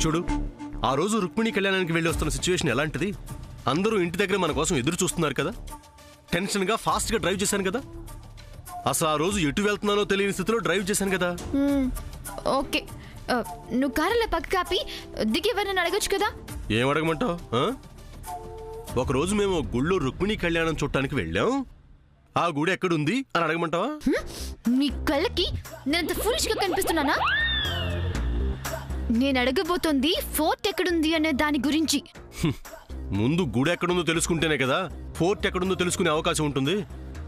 చూడు, ఆ రోజు రుక్మిణి కళ్యాణానికి వెళ్ళి వస్తున్న సిచ్యువేషన్ ఎలాంటిది? అందరూ ఇంటి దగ్గర మన కోసం ఎదురు చూస్తున్నారు కదా. టెన్షన్గా ఫాస్ట్గా డ్రైవ్ చేశాను కదా. అసలు ఆ రోజు ఎటు వెళ్తున్నానో తెలియని స్థితిలో డ్రైవ్ చేశాను కదా. ఓకే, నువ్వు కారులో పక్క కాపి దిగి ఎవరిని అడగచ్చు కదా. ఏం అడగమంటావు? ఒకరోజు మేము గుళ్ళో రుక్మిణి కళ్యాణం చూడటానికి వెళ్ళాం. ఆ గుడి ఎక్కడుంది అని అడగమంటావా? మీ కళ్ళకి నేనంత ఫూలిష్గా కనిపిస్తున్నానా? నేను అడగబోతోంది ఫోర్ట్ ఎక్కడుంది అనే దాని గురించి. ముందు గుడి ఎక్కడుందో తెలుసుకుంటేనే కదా ఫోర్ట్ ఎక్కడుందో తెలుసుకునే అవకాశం ఉంటుంది.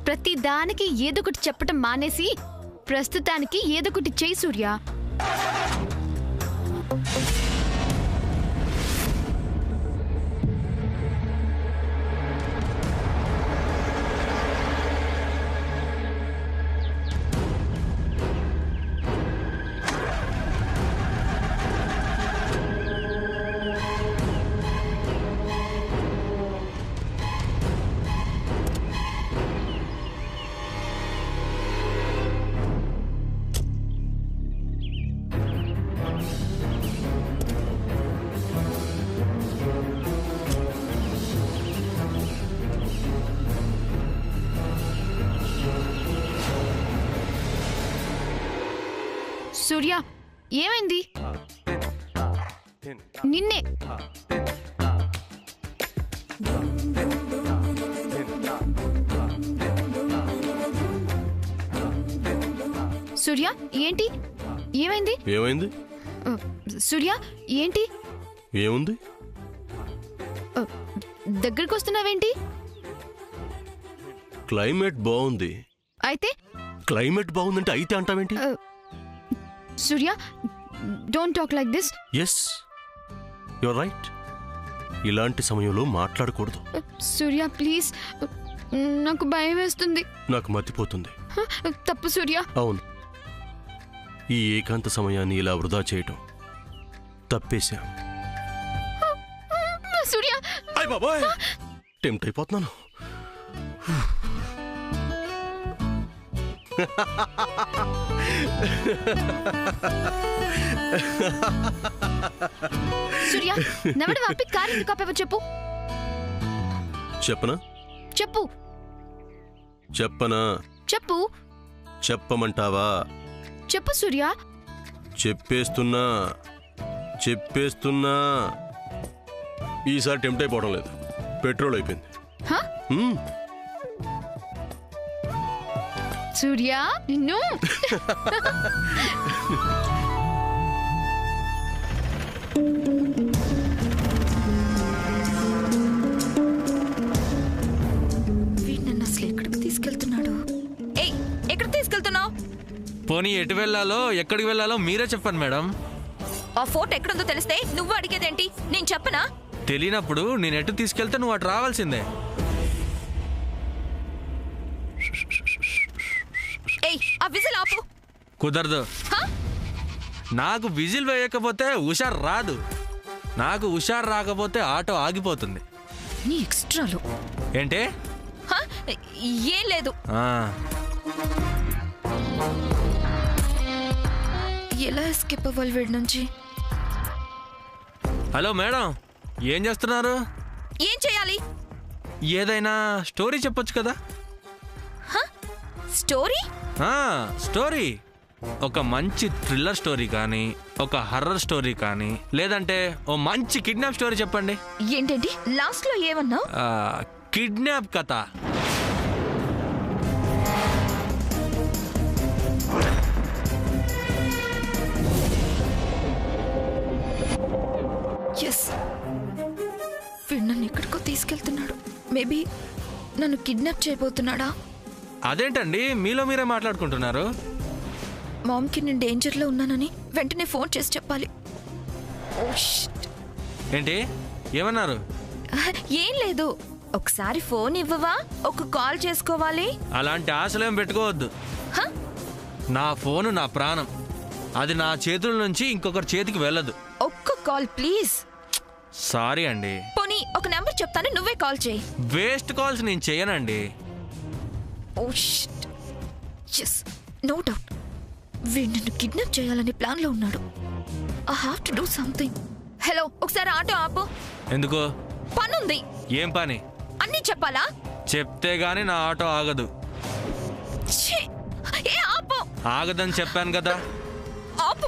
ప్రతి దానికి ఏదో ఒకటి చెప్పటం మానేసి ప్రస్తుతానికి ఏదో ఒకటి చేయి సూర్య. సూర్య, ఏమైంది? నిన్నే. సూర్య, ఏంటి? ఏమైంది? ఏమైంది? సూర్య, ఏంటి? ఏముంది? దగ్గరికి వస్తున్నావేంటి? క్లైమేట్ బాగుంది. అయితే? క్లైమేట్ బాగుందంటే అయితే అంటావేంటి? Surya, don't talk like this. Yes, you're right. ఇలాంటి సమయంలో మాట్లాడకూడదు. సూర్య ప్లీజ్, నాకు భయం వేస్తుంది. నాకు మతిపోతుంది. తప్పు సూర్య. అవును, ఈ ఏకాంత సమయాన్ని ఇలా వృధా చేయటం తప్పేశాం. సూర్య, అయ్ బాబాయ్, టెంప్ట్ అయిపోతున్నాను. సూర్య, నవ్వడం ఆపి కారు ఎందుకు ఆపావో చెప్పు. చెప్పనా? చెప్పు. చెప్పనా? చెప్పు. చెప్పమంటావా? చెప్పు సూర్య. చెప్పేస్తున్నా. ఈసారి టెంప్ట్ అయిపోవడం లేదు. పెట్రోల్ అయిపోయింది. సూర్య, నిన్ను. వీడిని అసలు ఎక్కడికి తీసుకెళ్తున్నాడు? ఏయ్, ఎక్కడికి తీసుకెళ్తున్నావు? పోనీ ఎటు వెళ్ళాలో ఎక్కడికి వెళ్ళాలో మీరే చెప్పండి మేడం. ఆ ఫోర్ట్ ఎక్కడుందో తెలిస్తే నువ్వు అడిగేదేంటి? నేను చెప్పనా? తెలియనప్పుడు నేను ఎటు తీసుకెళ్తే నువ్వు అటు రావాల్సిందే. ఏయ్, ఆ విజిల్ ఆపు. కుదరదు. నాకు విజిల్ వేయకపోతే హుషారు రాదు. నాకు హుషారు రాకపోతే ఆటో ఆగిపోతుంది. నీ ఎక్స్ట్రాలు ఏంటే? ఏం లేదు. ఎలా ఎస్కేప్ అవ్వాలి వీడి నుంచి? హలో మేడం, ఏం చేస్తున్నారు? ఏం చేయాలి? ఏదైనా స్టోరీ చెప్పొచ్చు కదా. స్టోరీ? స్టోరీ, ఒక మంచి థ్రిల్లర్ స్టోరీ కానీ, ఒక హర్రర్ స్టోరీ కానీ, లేదంటే ఓ మంచి కిడ్నాప్ స్టోరీ చెప్పండి. ఏంటండి లాస్ట్ లో ఏమన్నావు? కిడ్నాప్ కథ. ఎస్, వీడు నన్ను ఎక్కడికో తీసుకెళ్తున్నాడు. మేబీ నన్ను కిడ్నాప్ చేయబోతున్నాడా? అదేంటండి మీలో మీరే మాట్లాడుకుంటున్నారు? మామ్కి నేను డేంజర్లో ఉన్నానని వెంటనే ఫోన్ చేసి చెప్పాలి. ఏంటి ఏమన్నారు? ఏం లేదు, ఒకసారి ఫోన్ ఇవ్వవా? ఒక కాల్ చేసుకోవాలి. అలాంటి ఆశలేం పెట్టుకోవద్దు. నా ఫోను నా ప్రాణం. అది నా చేతుల నుంచి ఇంకొకరి చేతికి వెళ్ళదు. ఒక్క కాల్ ప్లీజ్. సారీ అండి. పోనీ ఒక నెంబర్ చెప్తాను, నువ్వే కాల్ చేయి. వేస్ట్ కాల్స్ నేను చేయనండి. నో డౌట్ వీడు నన్ను కిడ్నాప్ చేయాలనే ప్లాన్లో ఉన్నాడు. I have to do something. Hello, ఒకసారి ఆటో ఆపు. ఎందుకు? పనుంది. ఏం పని? అన్నీ చెప్పాలా? చెప్తే గానీ నా ఆటో ఆగదు. ఛీ! ఏ ఆపు. ఆగదని చెప్పాను కదా. ఆపు.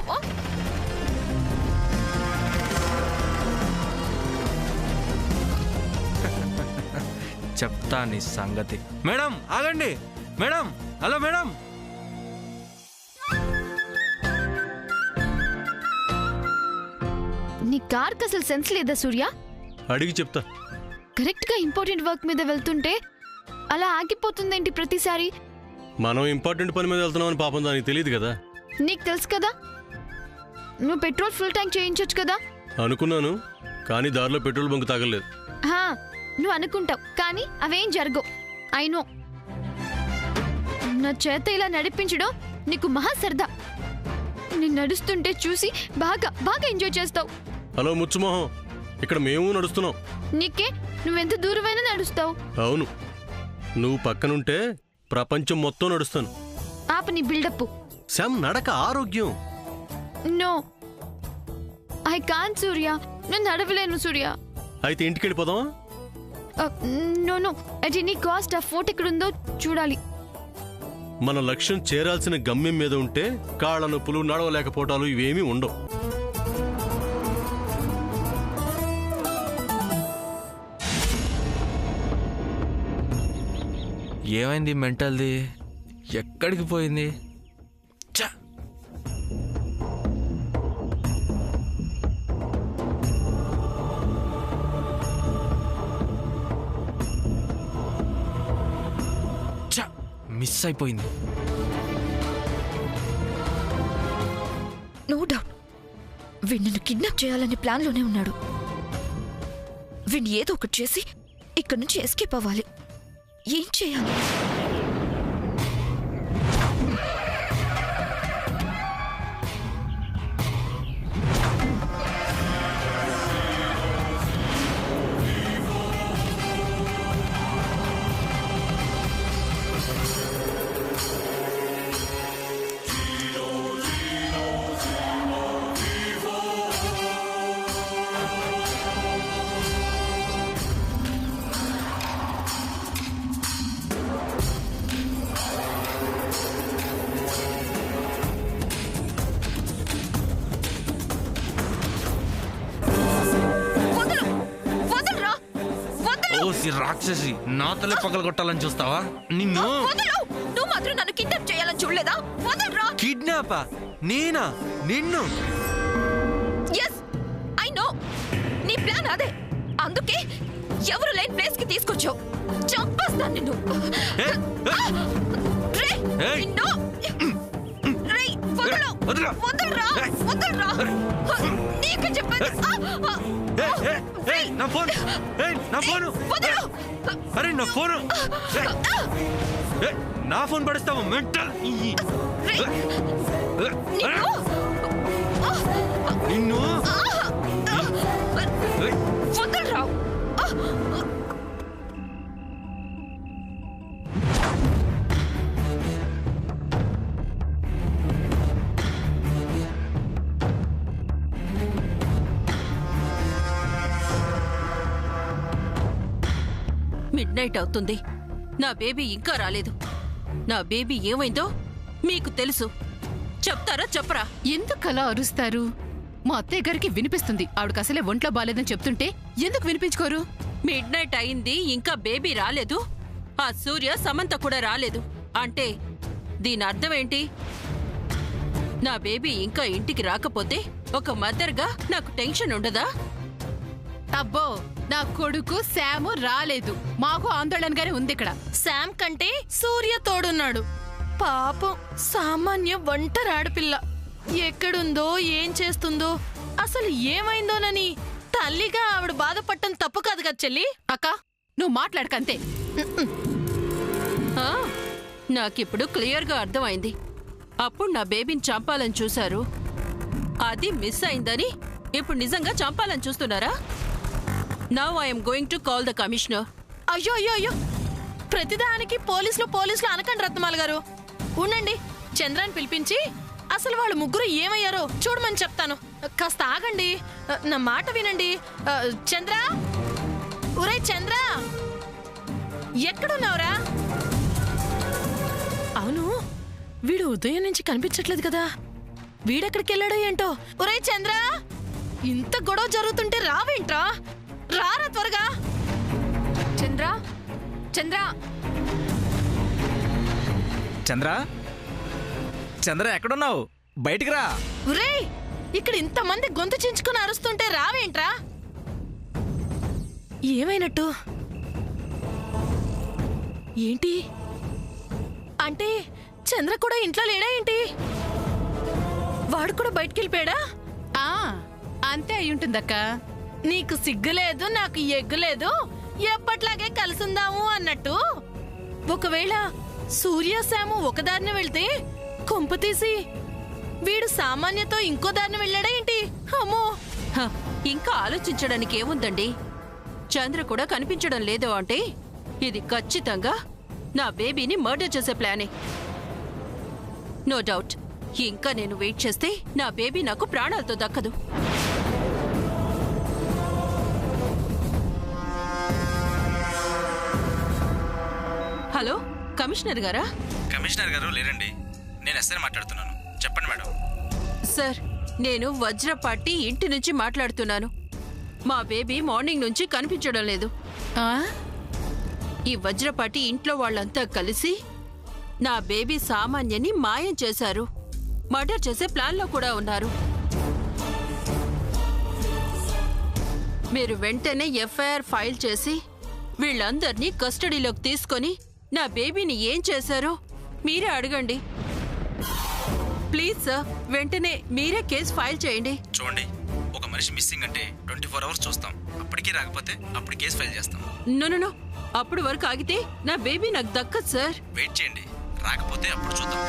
చెప్తా నీ సంగతి. మేడం ఆగండి. Madam, hello madam. నీ కార్కి అసలు సెన్స్ లేదా సూర్య? అడిగి చెప్తా. కరెక్ట్ గా ఇంపార్టెంట్ వర్క్ మీద వెళ్తుంటే అలా ఆగిపోతుందేంటి ప్రతిసారి? మనం ఇంపార్టెంట్ పని మీద వెళ్తున్నామని పాపం దానికి తెలియదు కదా. నీకు తెలుసు కదా, నువ్వు పెట్రోల్ ఫుల్ ట్యాంక్ చేయించొచ్చు కదా. అనుకున్నాను, కానీ దారిలో పెట్రోల్ బంక్ తగలలేదు. హా, నువ్వు అనుకుంటావు కానీ అవేం జరగవు. అయినో నా చేత ఇలా నడిపించడం నీకు మహా సరదా. నేను నడుస్తుంటే చూసి బాగా బాగా ఎంజాయ్ చేస్తావు. హలో ముచ్చుమోహం, ఇక్కడ మేము నడుస్తున్నాం. నీకే, నువ్వెంత దూరమైనా నడుస్తావు. అవును, నువ్వు పక్కనుంటే ప్రపంచం మొత్తం నడుస్తాను. ఆప నీ బిల్డప్. శామ్, నడక ఆరోగ్యం. నో, ఐ కాన్ సూర్య. నేను నడవలేను సూర్య. అయితే ఇంటికి వెళ్ళిపోదామా? నో నో, అది నీ కాస్ట్. ఆ ఫోటో ఎక్కడుందో చూడాలి. మన లక్ష్యం చేరాల్సిన గమ్యం మీద ఉంటే కాళ్ళ నొప్పులు, నడవలేకపోవటాలు ఇవేమీ ఉండవు. ఏమైంది మెంటల్ది? ఎక్కడికి పోయింది? ఛ! ఛ! మిస్ అయిపోయింది. నో డౌట్ వీడు నిన్ను కిడ్నాప్ చేయాలనే ప్లాన్లోనే ఉన్నాడు. వీడిని ఏదో ఒకటి చేసి ఇక్కడి నుంచి ఎస్కేప్ అవ్వాలి. ఏం చేయాలి? రాక్షసి, నా తల పగలు కొట్టాలని చూస్తావా? నిన్ను నువ్వు మాత్రం నన్ను కిడ్నాప్ చేయాలని చూడలేదా? వదలరా! కిడ్నాపా? నేనా? నిన్ను? Yes, I know. నీ ప్లాన్ అదే. అందుకే ఎవరు లేని ప్లేస్ కి తీసుకొచ్చావు. చంపేస్తాను నిన్ను. నీకు చెప్పేది. నా ఫోన్! నా ఫోను! అరే నా ఫోను! నా ఫోన్ పడిస్తావా మెంటల్? నిన్ను వదలరా! మిడ్ నైట్ అవుతుంది. నా బేబీ ఇంకా రాలేదు. నా బేబీ ఏమైందో మీకు తెలుసు. చెప్తారా చెప్పరా? ఎందుకలా అరుస్తారు? మా అత్తయ్య గారికి వినిపిస్తుంది. ఆవిడకి అసలే ఒంట్లో బాలేదని చెప్తుంటే ఎందుకు వినిపించుకోరు? మిడ్ నైట్ అయింది, ఇంకా బేబీ రాలేదు. ఆ సూర్య, సమంత కూడా రాలేదు. అంటే దీని అర్థం ఏంటి? నా బేబీ ఇంకా ఇంటికి రాకపోతే ఒక మదర్గా నాకు టెన్షన్ ఉండదా? అబ్బో, నా కొడుకు శాము రాలేదు. మాకు ఆందోళనగానే ఉంది ఇక్కడ. శామ్ కంటే సూర్య తోడున్నాడు. పాపం, సామాన్య ఒంటరి ఆడపిల్ల. ఎక్కడుందో, ఏం చేస్తుందో, అసలు ఏమైందోనని తల్లిగా ఆవిడ బాధపడటం తప్పు కాదు కదా చెల్లి. అక్క, నువ్వు మాట్లాడకంతే. నాకిప్పుడు క్లియర్గా అర్థమైంది. అప్పుడు నా బేబీని చంపాలని చూశారు, అది మిస్ అయిందని ఇప్పుడు నిజంగా చంపాలని చూస్తున్నారా? Now I'm going to call the commissioner. అయ్యో అయ్యో అయ్యో, ప్రతిదానికి పోలీసులు అనకండి రత్నమాల గారు. ఉండండి, చంద్రాన్ని పిలిపించి అసలు వాళ్ళు ముగ్గురు ఏమయ్యారో చూడమని చెప్తాను. కాస్త ఆగండి, నా మాట వినండి. చంద్ర, ఒరే చంద్ర, ఎక్కడున్నావురా? అవును, వీడు ఉదయం నుంచి కనిపించట్లేదు కదా, వీడెక్కడికి వెళ్ళాడో ఏంటో. ఒరే చంద్ర, ఇంత గొడవ జరుగుతుంటే రావేంట్రా? రారా త్వరగా. చంద్ర, చంద్ర, చంద్ర, చంద్ర ఎక్కడున్నావు? బయటికి రా. ఒరే, ఇక్కడ ఇంతమంది గొంతు చించుకుని అరుస్తుంటే రావేంట్రా? ఏమైనట్టు? ఏంటి అంటే చంద్ర కూడా ఇంట్లో లేడా ఏంటి? వాడు కూడా బయటికి వెళ్ళిపోయాడా? ఆ అంతే అయ్యుంటుందక్క. నీకు సిగ్గులేదు, నాకు ఎగ్గులేదు, ఎప్పట్లాగే కలిసిందాము అన్నట్టు. ఒకవేళ సూర్య శాము ఒకదారిని వెళ్తే కొంప తీసి వీడు సామాన్యతో ఇంకో దారిని వెళ్ళాడా ఏంటి? అమ్మో, హ, ఇంకా ఆలోచించడానికి ఏముందండి? చంద్ర కూడా కనిపించడం లేదు అంటే ఇది ఖచ్చితంగా నా బేబీని మర్డర్ చేసే ప్లానే. నో డౌట్, ఇంకా నేను వెయిట్ చేస్తే నా బేబీ నాకు ప్రాణాలతో దక్కదు. హలో, కమిషనర్ గారా? కమిషనర్ గారు లేరండి, నేను ఎస్ఐ మాట్లాడుతున్నాను. చెప్పండి మేడం. సార్, నేను వజ్రపాటి ఇంటి నుంచి మాట్లాడుతున్నాను. మా బేబీ మార్నింగ్ నుంచి కనిపించడం లేదు. ఆ ఈ వజ్రపాటి ఇంట్లో వాళ్ళంతా కలిసి నా బేబీ సామాన్యని మాయం చేశారు. మర్డర్ చేసే ప్లాన్లో కూడా ఉన్నారు. మీరు వెంటనే ఎఫ్ఐఆర్ ఫైల్ చేసి వీళ్ళందరినీ కస్టడీలోకి తీసుకొని నా బేబీని ఏం చేశారో మీరే అడగండి. ప్లీజ్ సార్, వెంటనే మీరే కేసు ఫైల్ చేయండి. చూడండి, ఒక మనిషి మిస్సింగ్ అంటే 24 అవర్స్ చూస్తాం. అప్పటికీ రాకపోతే అప్పుడు కేసు ఫైల్ చేస్తాం. నో, అప్పుడు వరకు ఆగితే నా బేబీ నాకు దక్కదు సార్. వెయిట్ చేయండి, రాకపోతే అప్పుడు చూద్దాం.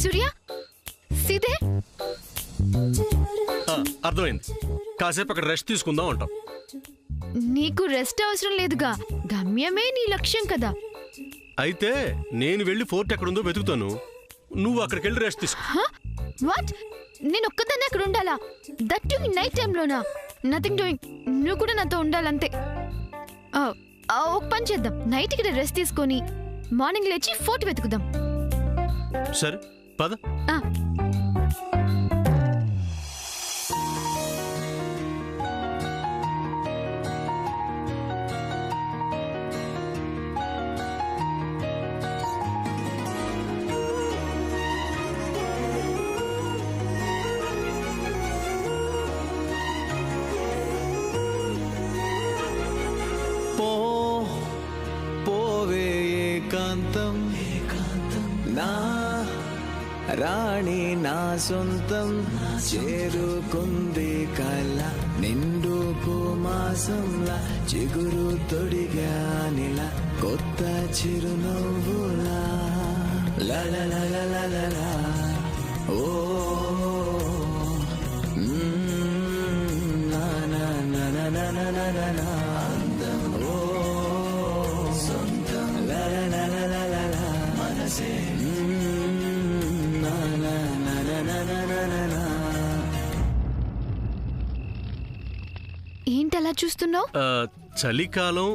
సూర్య, సీదే. అర్థమైంది. కాసేపు అక్కడ రెస్ట్ తీసుకుందాం అంటాం. నీకు రెస్ట్ అవసరం లేదుగా, గమ్యమే నీ లక్ష్యం కదా. అయితే నేను వెళ్ళి ఫోర్ట్ ఎక్కడుందో వెతుకుతాను, నువ్వు అక్కడికి వెళ్ళి రెస్ట్ తీసుకో. వాట్? నేను ఒక్కదాన్ని అక్కడ ఉండాలా? దట్ యు నైట్ టైంలోనా? Nothing doing. నువ్వు కూడా నాతో ఉండాలంతే. ఒక పని చేద్దాం, నైట్ ఇక్కడ రెస్ట్ తీసుకొని మార్నింగ్ లేచి ఫోర్ట్ వెతుకుదాం. సరే పద. ఆ, పోవే ఏకాంతం నా రాణి నా సొంతం చేరుకుంది కళ నిండుకు మాసంలా చిగురు తొడిగానిలా కొత్త చిరునవ్వులా లలలలలలలా ఓ నా నా నా నా నా నా నా నా అందం ఓ సొంతం లలలలలలా మనసే ఏంటి అలా చూస్తున్నావు? చలికాలం,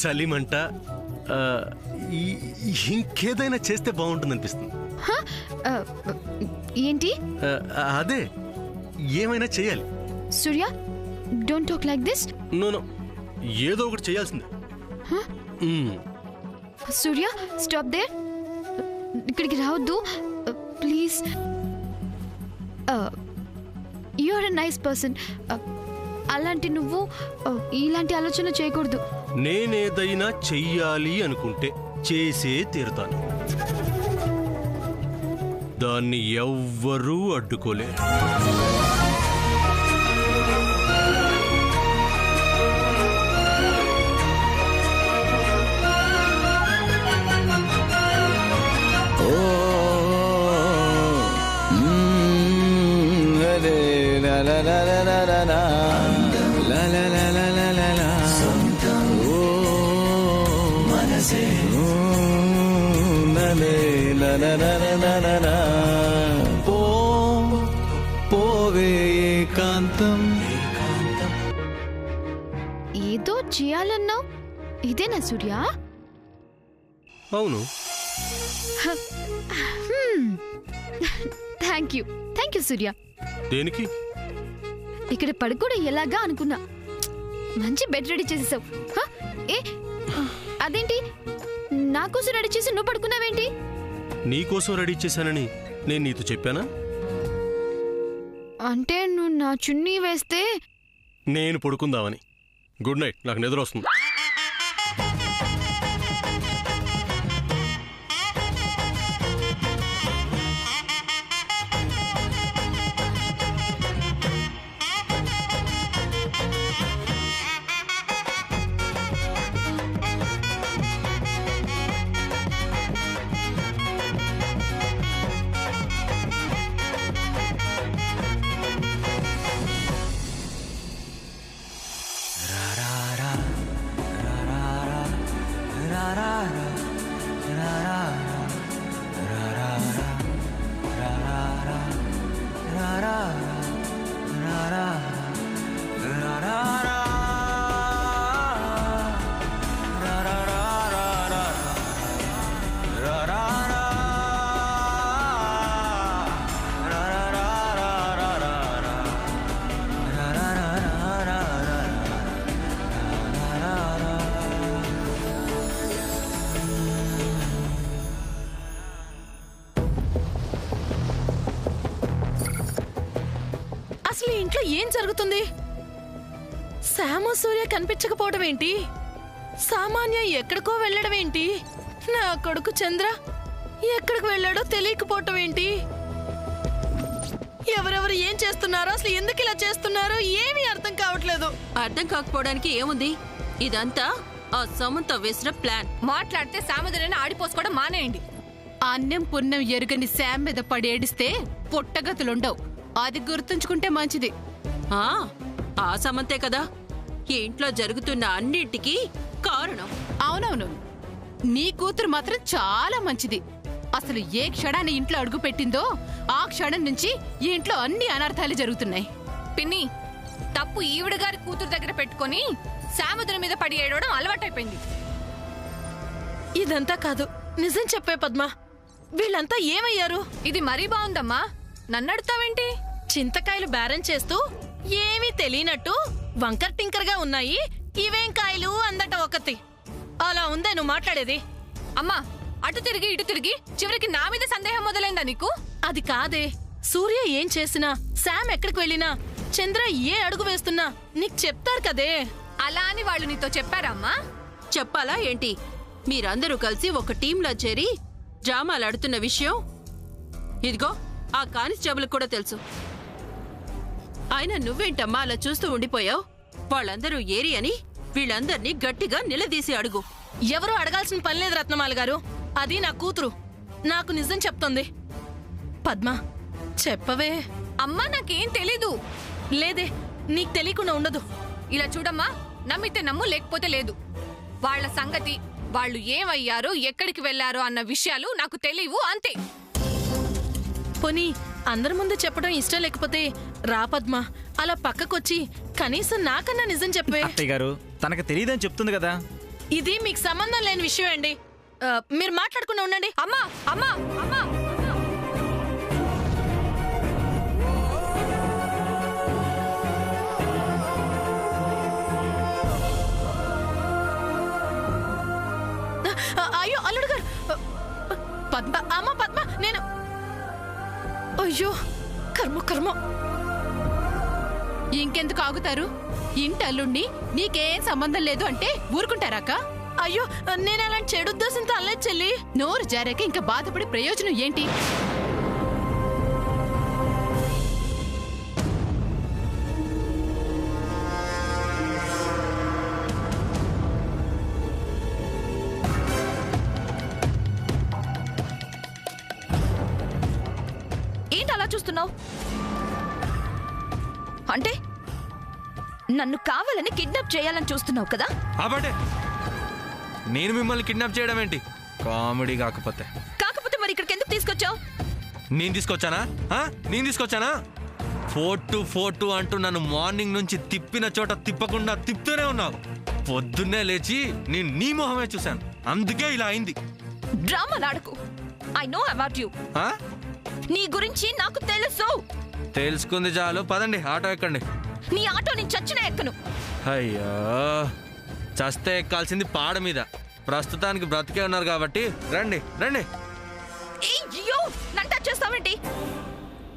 చలిమంట, ఇంకేదైనా చేస్తే బాగుంటుంది అనిపిస్తుంది. ఏంటి? అదే, ఏమైనా చేయాలి. Surya, don't talk like this. No, ఏదో ఒకటి చేయాల్సిందే. Surya, stop there. ఇక్కడికి రావద్దు please. You are a nice person. అలాంటి నువ్వు ఇలాంటి ఆలోచన చేయకూడదు. నేనేదైనా చెయ్యాలి అనుకుంటే చేసే తీరుతాను. దాన్ని ఎవ్వరూ అడ్డుకోలేరు. la la la la la la కాలే లలలలలలలా. పోవే ఏకాంతం. ఏదో చేయాలన్నావు, ఇదేనా సూర్య? అవును. థ్యాంక్ యూ సూర్య. దేనికి? ఇక్కడ పడుకోవడం ఎలాగా అనుకున్నా, మంచి బెడ్ రెడీ చేసేసావు. ఏ అదేంటి నా కోసం రెడీ చేసి నువ్వు పడుకున్నావేంటి? నీకోసం రెడీ చేశానని నేను నీతో చెప్పానా? అంటే నువ్వు నా చున్నీ వేస్తే నేను పడుకుందామని. గుడ్ నైట్, నాకు నిద్ర వస్తుంది. అసలు ఈ ఇంట్లో ఏం జరుగుతుంది? శ్యామ సూర్య కనిపించకపోవడం ఏంటి? సామాన్య ఎక్కడికో వెళ్ళడం ఏంటి? నా కొడుకు చంద్ర ఎక్కడికి వెళ్ళాడో తెలియకపోవటం ఏంటి? ఎవరెవరు ఏం చేస్తున్నారో, అసలు ఎందుకు ఇలా చేస్తున్నారో ఏమీ అర్థం కావట్లేదు. అర్థం కాకపోవడానికి ఏముంది? ఇదంతా ఆ సమంత వేసిన ప్లాన్. మాట్లాడితే సామధులని ఆడిపోసుకోవడం మానేయండి. అన్నం పుణ్యం ఎరుగని శామ్ మీద పడి ఏడిస్తే పుట్టగతులుండవు. అది గుర్తుంచుకుంటే మంచిది. ఆ సమంతే కదా ఈ ఇంట్లో జరుగుతున్న అన్నింటికి కారణం. అవునవును, నీ కూతురు మాత్రం చాలా మంచిది. అసలు ఏ క్షణాన్ని ఇంట్లో అడుగు పెట్టిందో ఆ క్షణం నుంచి ఈ ఇంట్లో అన్ని అనర్థాలు జరుగుతున్నాయి. పిన్ని, తప్పు ఈవిడ గారి కూతురు దగ్గర పెట్టుకొని సాముద్రం మీద పడి ఏడవడం అలవాటైపోయింది. ఇదంతా కాదు, నిజం చెప్పే పద్మ, వీళ్ళంతా ఏమయ్యారు? ఇది మరీ బాగుందమ్మా, నన్నడుతావేంటి? చింతకాయలు బేరం చేస్తూ ఏమీ తెలియనట్టు వంకర్ టింకర్ గా ఉన్నాయి. ఇవేం కాయలు అందట ఒకటి. అలా ఉందే నువ్వు మాట్లాడేది? అమ్మా, అటు తిరిగి ఇటు తిరిగి చివరికి నా మీద సందేహం మొదలైందా నీకు? అది కాదే, సూర్య ఏం చేసినా, శామ్ ఎక్కడికి వెళ్ళినా, చంద్ర ఏ అడుగు వేస్తున్నా నీకు చెప్తారు కదే. అలా అని వాళ్ళు నీతో చెప్పారమ్మా? చెప్పాలా ఏంటి? మీరందరూ కలిసి ఒక టీంలా చేరి డ్రామాలాడుతున్న విషయం ఇదిగో ఆ కానిస్టేబుల్ కూడా తెలుసు. అయినా నువ్వేంటమ్మా అలా చూస్తూ ఉండిపోయావు? వాళ్ళందరూ ఏరి అని వీళ్ళందర్నీ గట్టిగా నిలదీసి అడుగు. ఎవరూ అడగాల్సిన పని లేదు రత్నమాల గారు, అది నా కూతురు. నాకు నిజం చెప్తోంది. పద్మ చెప్పవే. అమ్మా, నాకేం తెలీదు. లేదే, నీకు తెలియకుండా ఉండదు. ఇలా చూడమ్మా, నమ్మితే నమ్ము, లేకపోతే లేదు. వాళ్ళ సంగతి, వాళ్ళు ఏమయ్యారో ఎక్కడికి వెళ్లారో అన్న విషయాలు నాకు తెలియవు, అంతే. పోనీ అందరి ముందు చెప్పడం ఇష్టం లేకపోతే రా పద్మ, అలా పక్కకొచ్చి కనీసం నాకన్నా నిజం చెప్పే. అత్తయ్య గారు, తనకు తెలియదని చెప్తుంది కదా. ఇది మీకు సంబంధం లేని విషయం అండి. మీరు మాట్లాడకుండా ఉండండి. అమ్మా అమ్మా అమ్మా, అయ్యో అల్లుడు గారు. పద్మ, అమ్మ పద్మ, నేను అయ్యో కర్మ కర్మ. ఇంకెందుకు ఆగుతారు? ఇంటి అల్లుణ్ణి నీకేం సంబంధం లేదు అంటే ఊరుకుంటారాక? అయ్యో, నేను అలాంటి చెడు ఉద్దేశంతో అల్లే చెల్లి. నోరు జారాక ఇంకా బాధపడే ప్రయోజనం ఏంటి? ఏంటి అలా చూస్తున్నావు? అంటే నన్ను కావాలని కిడ్నాప్ చేయాలని చూస్తున్నావు కదా? ఆపండి. నేను మిమ్మల్ని కిడ్నాప్ చేయడం ఏంటి? కామెడీ కాకపోతే. తీసుకొచ్చావు? నేను తీసుకొచ్చానా? నేను తీసుకొచ్చానా? ఫోర్టు అంటూ నన్ను మార్నింగ్ నుంచి తిప్పిన చోట తిప్పకుండా తిప్పుతూనే ఉన్నావు. పొద్దున్నే లేచి నేను నీ మొహమే చూశాను, అందుకే ఇలా అయింది. డ్రామాలాడకు. I know about you. నీ గురించి నాకు తెలుసు. తెలుసుకుంది చాలు, పదండి ఆటో ఎక్కండి. నీ ఆటో నేను చచ్చిన ఎక్కను. అయ్యో, చస్తే ఎక్కాల్సింది పాడ మీద. ప్రస్తుతానికి బ్రతికే ఉన్నారు కాబట్టి రండి రండి. అయ్యో, నన్ను టచ్ చేస్తావేంటి?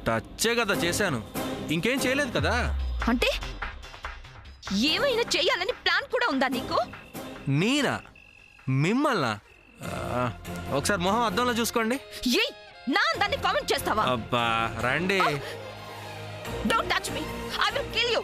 టచ్చే కదా చేశాను, ఇంకేం చేయలేదు కదా. అంటే ఏమైనా చెయ్యాలని ప్లాన్ కూడా ఉందా నీకు? నేనా? మిమ్మల్నా? ఒకసారి మొహం అద్దంలో చూసుకోండి. ఏయ్, నా దాన్ని కామెంట్ చేస్తావా? అబ్బా రండి. Don't touch me, I will kill you.